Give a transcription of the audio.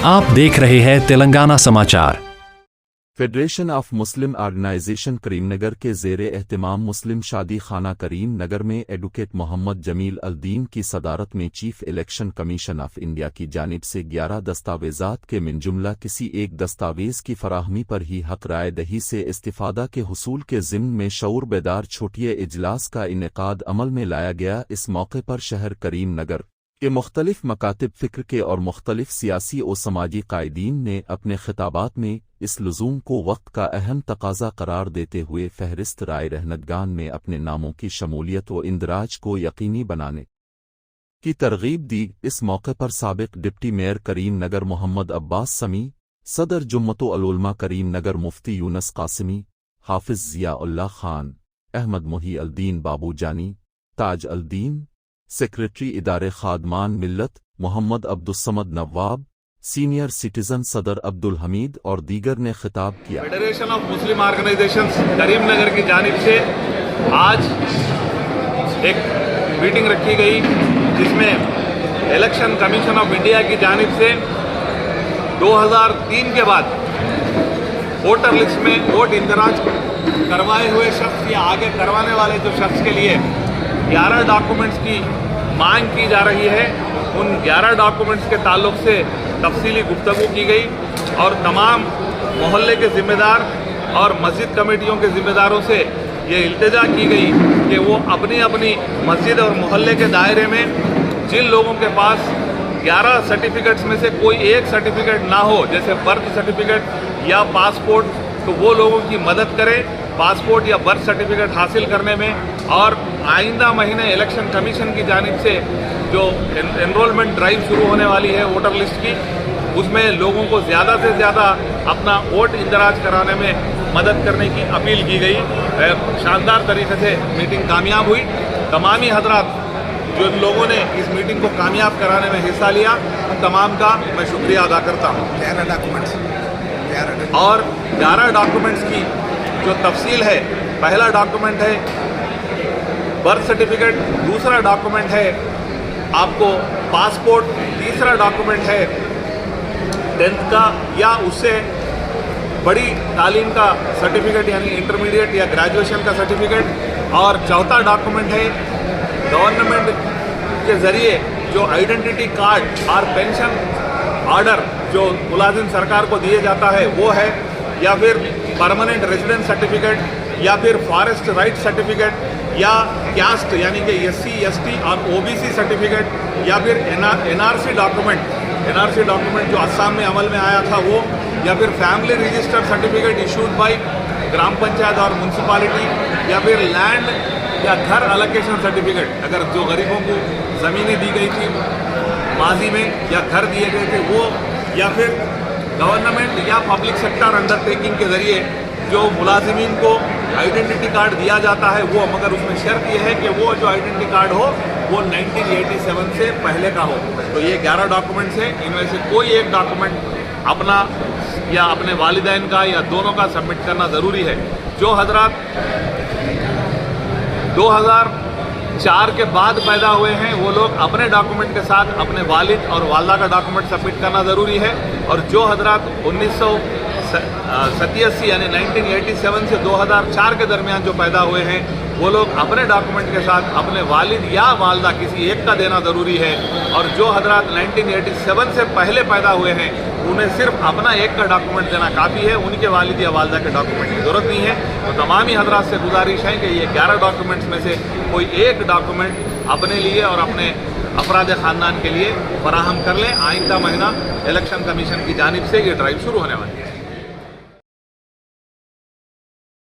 आप देख रहे हैं तेलंगाना समाचार। Federation of Muslim organisation Karimnagar के ज़ेरे एहतिमाम मुस्लिम शादी खाना करीम नगर में एडवोकेट मोहम्मद जमील अल-दीन की सदारत में chief election commission of India की जानिब से 11 दस्तावेज़ात के मिन जुमला किसी एक दस्तावेज़ की फराहमी पर ही हक राय दही से इस्तिफादा के हुसूल के ज़िम्न में शऊर बेदार छोटिए इजलास का इनेकाद अमल में लाया गया। इस मौके पर शहर करीम नगर के मुख्तलिफ मकातिब फ़िक्र के और मुख्तलिफ सियासी और समाजी कायदीन ने अपने खिताबात में इस लज़ूम को वक्त का अहम तकाज़ा करार देते हुए फहरिस्त राय रहनदगान में अपने नामों की शमूलियत व इंदराज को यकीनी बनाने की तरगीब दी। इस मौके पर साबिक़ डिप्टी मेयर करीम नगर मोहम्मद अब्बास समी, सदर जुम्मतो अल-उलमा करीम नगर मुफ्ती यूनस कासिमी, हाफिज़ ज़िया-उल्लाह खान, अहमद मुही अल-दीन बाबू जानी, ताज अल-दीन, सेक्रेटरी इदारे खादमान मिल्लत मोहम्मद अब्दुस्समद नवाब, सीनियर सिटीजन सदर अब्दुल हमीद और दीगर ने खिताब किया। Federation of Muslim organisations Karimnagar की जानिब से आज एक मीटिंग रखी गई जिसमें इलेक्शन कमीशन ऑफ इंडिया की जानिब से 2003 के बाद वोटर लिस्ट में वोट इंदराज करवाए हुए शख्स या आगे करवाने वाले जो शख्स के लिए 11 डॉक्यूमेंट्स की मांग की जा रही है। उन 11 डॉक्यूमेंट्स के ताल्लुक से तफसीली गुफ्तगू की गई और तमाम मोहल्ले के ज़िम्मेदार और मस्जिद कमेटियों के ज़िम्मेदारों से ये इल्तिजा की गई कि वो अपनी अपनी मस्जिद और मोहल्ले के दायरे में जिन लोगों के पास 11 सर्टिफिकेट्स में से कोई एक सर्टिफिकेट ना हो, जैसे बर्थ सर्टिफिकेट या पासपोर्ट, तो वो लोगों की मदद करें पासपोर्ट या बर्थ सर्टिफिकेट हासिल करने में। और आइंदा महीने इलेक्शन कमीशन की जानिब से जो एनरोलमेंट ड्राइव शुरू होने वाली है वोटर लिस्ट की, उसमें लोगों को ज़्यादा से ज़्यादा अपना वोट इंदराज कराने में मदद करने की अपील की गई। शानदार तरीके से मीटिंग कामयाब हुई। तमामी हजरात जो लोगों ने इस मीटिंग को कामयाब कराने में हिस्सा लिया, उन तमाम का मैं शुक्रिया अदा करता हूँ। 11 डॉक्यूमेंट्स और 11 डॉक्यूमेंट्स की जो तफसील है, पहला डॉक्यूमेंट है बर्थ सर्टिफिकेट, दूसरा डॉक्यूमेंट है आपको पासपोर्ट, तीसरा डॉक्यूमेंट है 10th का या उससे बड़ी तालीम का सर्टिफिकेट यानी इंटरमीडिएट या ग्रेजुएशन का सर्टिफिकेट, और चौथा डॉक्यूमेंट है गवर्नमेंट के ज़रिए जो आइडेंटिटी कार्ड और पेंशन ऑर्डर जो मुलाजिम सरकार को दिए जाता है वो है, या फिर परमानेंट रेजिडेंस सर्टिफिकेट, या फिर फॉरेस्ट राइट सर्टिफिकेट, या कास्ट यानी कि SC ST और OBC सर्टिफिकेट, या फिर NRC डॉक्यूमेंट जो असम में अमल में आया था वो, या फिर family register certificate issued by gram panchayat और म्यूनसिपालिटी, या फिर लैंड या घर अलोकेशन सर्टिफिकेट, अगर जो गरीबों को ज़मीनें दी गई थी माजी में या घर दिए गए थे वो, या फिर गवर्नमेंट या पब्लिक सेक्टर अंडरटेकिंग के ज़रिए जो मुलाजिमीन को आइडेंटिटी कार्ड दिया जाता है वो, मगर उसमें शर्त यह है कि वो जो आइडेंटिटी कार्ड हो वो 1987 से पहले का हो। तो ये 11 डॉक्यूमेंट्स हैं, इनमें से कोई एक डॉक्यूमेंट अपना या अपने वालिदैन का या दोनों का सबमिट करना ज़रूरी है। जो हजरात 2004 के बाद पैदा हुए हैं वो लोग अपने डॉक्यूमेंट के साथ अपने वालिद और वालदा का डॉक्यूमेंट सबमिट करना ज़रूरी है। और जो हजरात 1987 यानी 1987 से 2004 के दरमियान जो पैदा हुए हैं वो लोग अपने डॉक्यूमेंट के साथ अपने वालिद या वालदा किसी एक का देना ज़रूरी है। और जो हजरात 1987 से पहले पैदा हुए हैं उन्हें सिर्फ अपना एक का डॉक्यूमेंट देना काफ़ी है, उनके वालिद या वालदा के डॉक्यूमेंट की ज़रूरत नहीं है। तो तमामी हजरात से गुजारिश है कि ये 11 डॉक्यूमेंट्स में से कोई एक डॉक्यूमेंट अपने लिए और अपने अफराद ख़ानदान के लिए फराहम कर लें। आइंदा महीना इलेक्शन कमीशन की जानिब से ये ड्राइव शुरू होने वाली है।